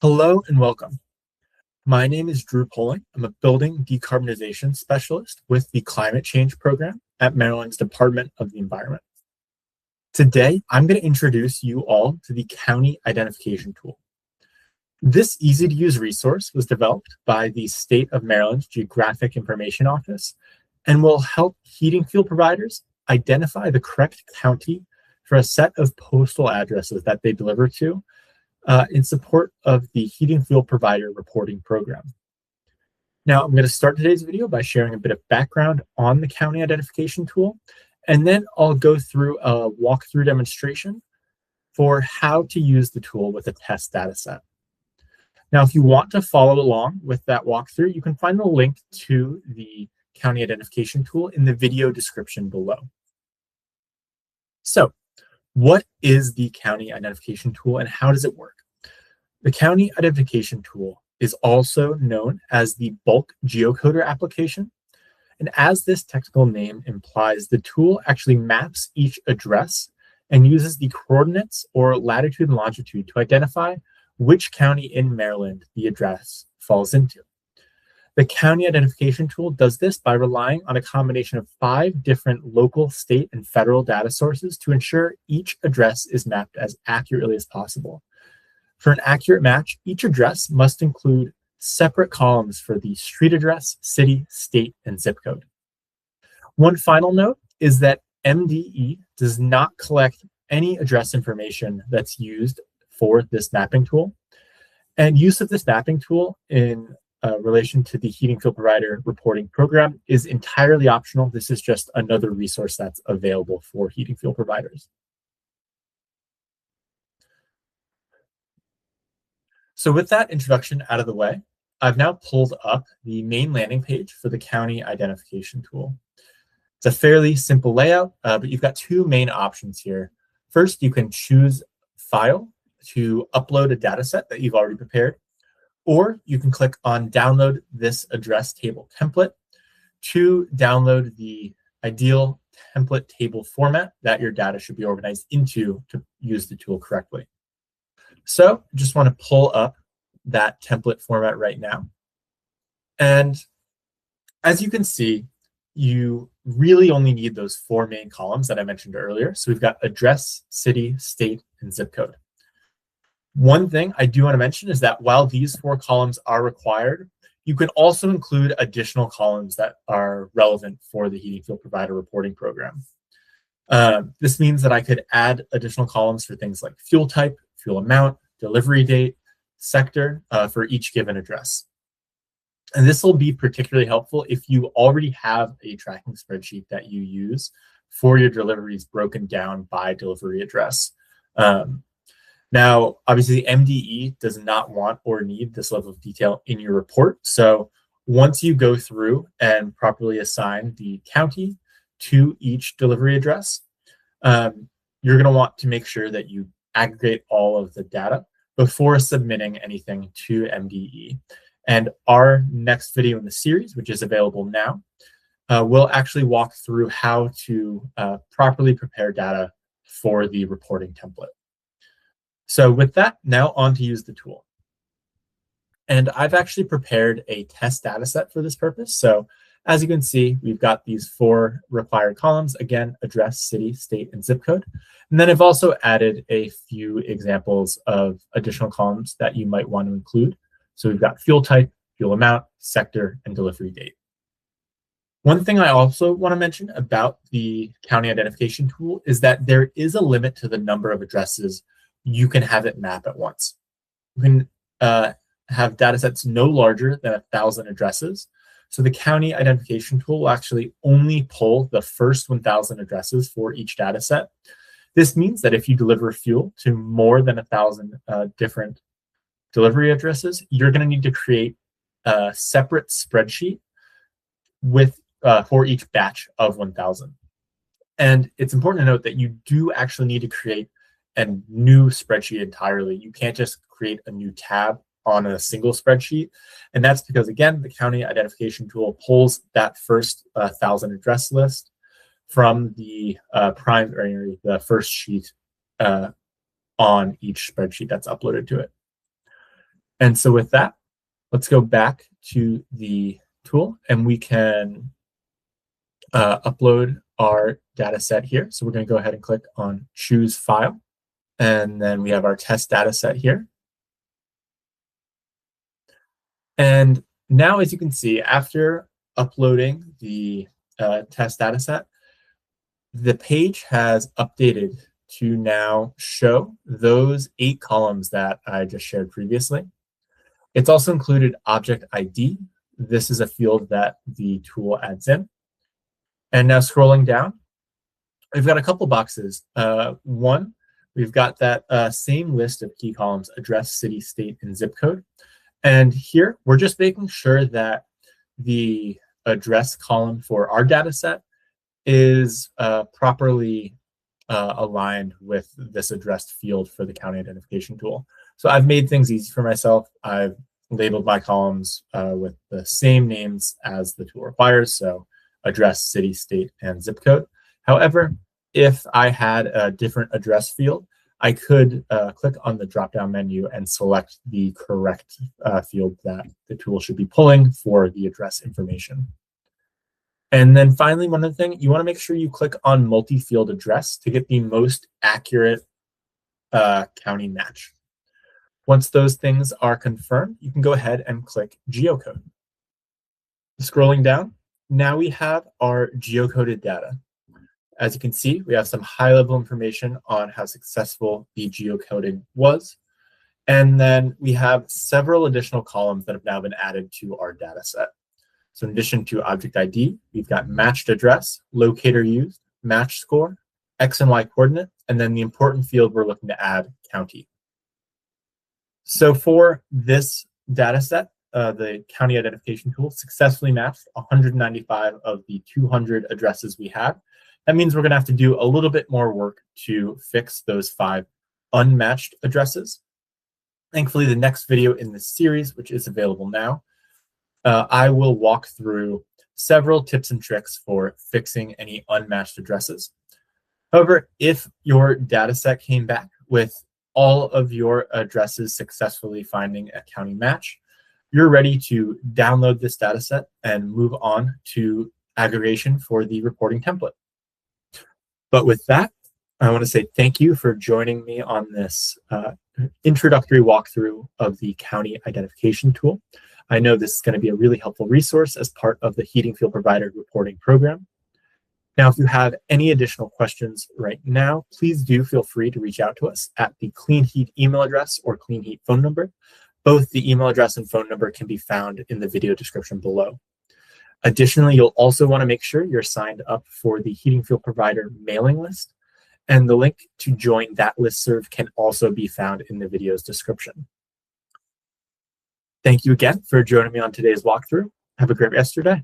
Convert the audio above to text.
Hello and welcome. My name is Drew Poling. I'm a building decarbonization specialist with the Climate Change Program at Maryland's Department of the Environment. Today, I'm going to introduce you all to the County Identification Tool. This easy-to-use resource was developed by the State of Maryland Geographic Information Office and will help heating fuel providers identify the correct county for a set of postal addresses that they deliver to in support of the Heating Fuel Provider Reporting Program. Now, I'm going to start today's video by sharing a bit of background on the County Identification Tool, and then I'll go through a walkthrough demonstration for how to use the tool with a test data set. Now, if you want to follow along with that walkthrough, you can find the link to the County Identification Tool in the video description below. So, what is the County Identification Tool and how does it work? The County Identification Tool is also known as the Bulk Geocoder application. And as this technical name implies, the tool actually maps each address and uses the coordinates or latitude and longitude to identify which county in Maryland the address falls into. The County Identification Tool does this by relying on a combination of 5 different local, state, and federal data sources to ensure each address is mapped as accurately as possible. For an accurate match, each address must include separate columns for the street address, city, state, and zip code. One final note is that MDE does not collect any address information that's used for this mapping tool. And use of this mapping tool in relation to the Heating Fuel Provider Reporting Program is entirely optional. This is just another resource that's available for heating fuel providers. So with that introduction out of the way, I've now pulled up the main landing page for the County Identification Tool. It's a fairly simple layout, but you've got 2 main options here. First, you can choose File to upload a data set that you've already prepared, or you can click on Download this address table template to download the ideal template table format that your data should be organized into to use the tool correctly. So I just want to pull up that template format right now. And as you can see, you really only need those 4 main columns that I mentioned earlier. So we've got address, city, state, and zip code. One thing I do want to mention is that while these 4 columns are required, you can also include additional columns that are relevant for the Heating Fuel Provider Reporting Program. This means that I could add additional columns for things like fuel type, fuel amount, delivery date, sector for each given address. And this will be particularly helpful if you already have a tracking spreadsheet that you use for your deliveries broken down by delivery address. Now, obviously, MDE does not want or need this level of detail in your report. So once you go through and properly assign the county to each delivery address, you're going to want to make sure that you aggregate all of the data before submitting anything to MDE. And our next video in the series, which is available now, will actually walk through how to properly prepare data for the reporting template. So with that, now on to use the tool. And I've actually prepared a test data set for this purpose. So as you can see, we've got these 4 required columns, again, address, city, state, and zip code. And then I've also added a few examples of additional columns that you might want to include. So we've got fuel type, fuel amount, sector, and delivery date. One thing I also want to mention about the County Identification Tool is that there is a limit to the number of addresses you can have it map at once. You can have data sets no larger than 1,000 addresses. So the County Identification Tool will actually only pull the first 1,000 addresses for each data set. This means that if you deliver fuel to more than 1,000 different delivery addresses, you're going to need to create a separate spreadsheet with for each batch of 1,000. And it's important to note that you do actually need to create a new spreadsheet entirely. You can't just create a new tab on a single spreadsheet. And that's because, again, the County Identification Tool pulls that first 1,000 address list from the primary, the first sheet on each spreadsheet that's uploaded to it. And so with that, let's go back to the tool and we can upload our data set here. So we're going to go ahead and click on Choose File. And then we have our test data set here. And now, as you can see, after uploading the test data set, the page has updated to now show those 8 columns that I just shared previously. It's also included object ID. This is a field that the tool adds in. And now scrolling down, we've got a couple boxes. One, we've got that same list of key columns: address, city, state, and zip code. And here, we're just making sure that the address column for our data set is properly aligned with this addressed field for the county identification tool. So I've made things easy for myself. I've labeled my columns with the same names as the tool requires, so address, city, state, and zip code. However, if I had a different address field, I could click on the drop-down menu and select the correct field that the tool should be pulling for the address information. And then finally, one other thing, you want to make sure you click on multi-field address to get the most accurate county match. Once those things are confirmed, you can go ahead and click geocode. Scrolling down, now we have our geocoded data. As you can see, we have some high-level information on how successful the geocoding was. And then we have several additional columns that have now been added to our data set. So in addition to object ID, we've got matched address, locator used, match score, X and Y coordinate, and then the important field we're looking to add, county. So for this data set, the county identification tool successfully matched 195 of the 200 addresses we had. That means we're going to have to do a little bit more work to fix those 5 unmatched addresses. Thankfully, the next video in this series, which is available now, I will walk through several tips and tricks for fixing any unmatched addresses. However, if your data set came back with all of your addresses successfully finding a county match, you're ready to download this data set and move on to aggregation for the reporting template. But with that, I want to say thank you for joining me on this introductory walkthrough of the county identification tool. I know this is going to be a really helpful resource as part of the Heating Field Provider reporting program. Now, if you have any additional questions right now, please do feel free to reach out to us at the Clean Heat email address or Clean Heat phone number. Both the email address and phone number can be found in the video description below. Additionally, you'll also want to make sure you're signed up for the Heating Field Provider mailing list, and the link to join that listserv can also be found in the video's description. Thank you again for joining me on today's walkthrough. Have a great rest of your day.